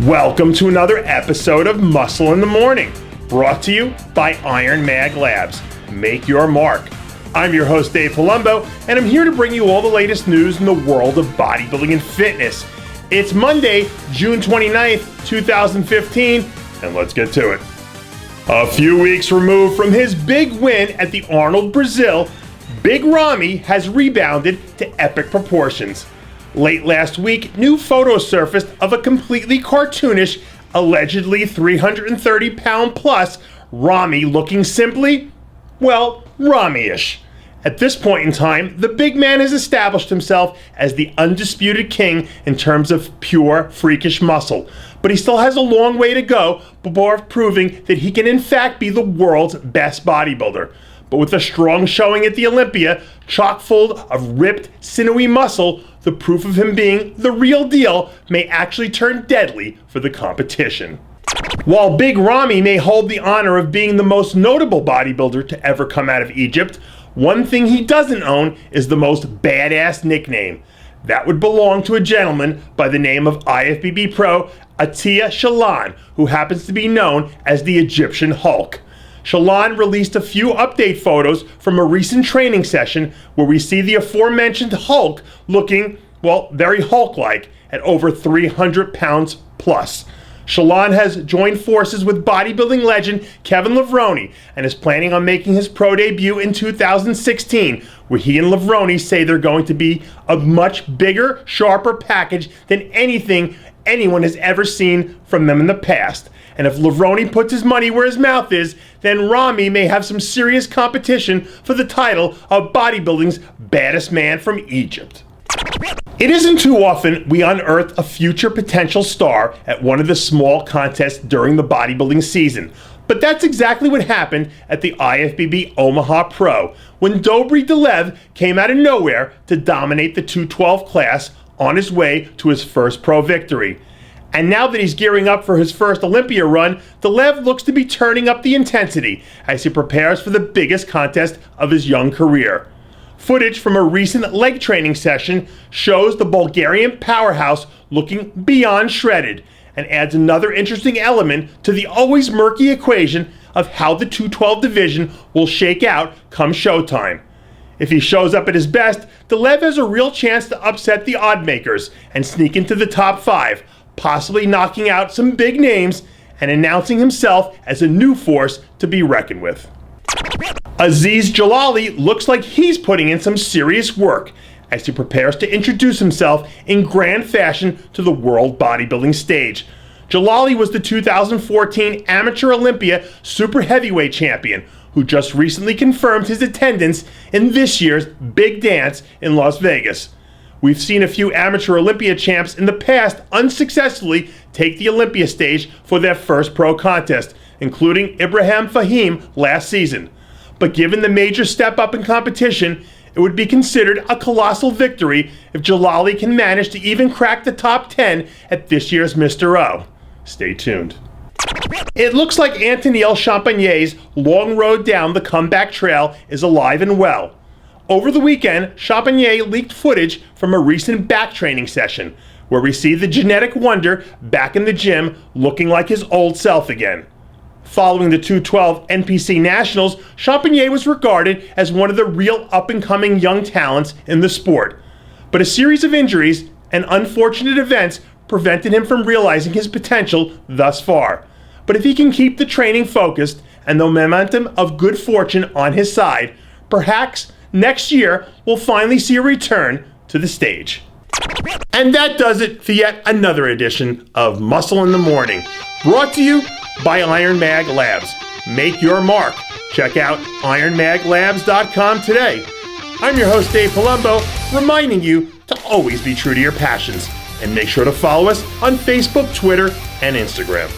Welcome to another episode of Muscle in the Morning, brought to you by Iron Mag Labs. Make your mark. I'm your host, Dave Palumbo, and I'm here to bring you all the latest news in the world of bodybuilding and fitness. It's Monday, June 29th, 2015, and let's get to it. A few weeks removed from his big win at the Arnold Brazil, Big Ramy has rebounded to epic proportions. Late last week, new photos surfaced of a completely cartoonish, allegedly 330-pound plus Ramy looking simply, well, Ramy-ish. At this point in time, the big man has established himself as the undisputed king in terms of pure, freakish muscle. But he still has a long way to go before proving that he can in fact be the world's best bodybuilder. But with a strong showing at the Olympia, chock full of ripped, sinewy muscle, the proof of him being the real deal may actually turn deadly for the competition. While Big Ramy may hold the honor of being the most notable bodybuilder to ever come out of Egypt, one thing he doesn't own is the most badass nickname. That would belong to a gentleman by the name of IFBB Pro Attia Shalan, who happens to be known as the Egyptian Hulk. Shalan released a few update photos from a recent training session where we see the aforementioned Hulk looking, well, very Hulk-like at over 300 pounds plus. Shalan has joined forces with bodybuilding legend Kevin Levrone and is planning on making his pro debut in 2016, where he and Levrone say they're going to be a much bigger, sharper package than anything anyone has ever seen from them in the past. And if Levrone puts his money where his mouth is, then Ramy may have some serious competition for the title of bodybuilding's baddest man from Egypt. It isn't too often we unearth a future potential star at one of the small contests during the bodybuilding season. But that's exactly what happened at the IFBB Omaha Pro, when Dobry Dolev came out of nowhere to dominate the 212 class on his way to his first pro victory. And now that he's gearing up for his first Olympia run, Dolev looks to be turning up the intensity as he prepares for the biggest contest of his young career. Footage from a recent leg training session shows the Bulgarian powerhouse looking beyond shredded and adds another interesting element to the always murky equation of how the 212 division will shake out come showtime. If he shows up at his best, Dolev has a real chance to upset the oddmakers and sneak into the top 5, possibly knocking out some big names and announcing himself as a new force to be reckoned with. Aziz Jalali looks like he's putting in some serious work as he prepares to introduce himself in grand fashion to the world bodybuilding stage. Jalali was the 2014 Amateur Olympia Super Heavyweight Champion, who just recently confirmed his attendance in this year's Big Dance in Las Vegas. We've seen a few Amateur Olympia champs in the past unsuccessfully take the Olympia stage for their first pro contest, including Ibrahim Fahim last season. But given the major step up in competition, it would be considered a colossal victory if Jalali can manage to even crack the top 10 at this year's Mr. O. Stay tuned. It looks like Anthoniel Champagnier's long road down the comeback trail is alive and well. Over the weekend, Champagnier leaked footage from a recent back training session where we see the genetic wonder back in the gym looking like his old self again. Following the 212 NPC Nationals, Champagnier was regarded as one of the real up-and-coming young talents in the sport. But a series of injuries and unfortunate events prevented him from realizing his potential thus far. But if he can keep the training focused and the momentum of good fortune on his side, perhaps next year we'll finally see a return to the stage. And that does it for yet another edition of Muscle in the Morning, brought to you by Iron Mag Labs. Make your mark. Check out ironmaglabs.com today. I'm your host, Dave Palumbo, reminding you to always be true to your passions. And make sure to follow us on Facebook, Twitter, and Instagram.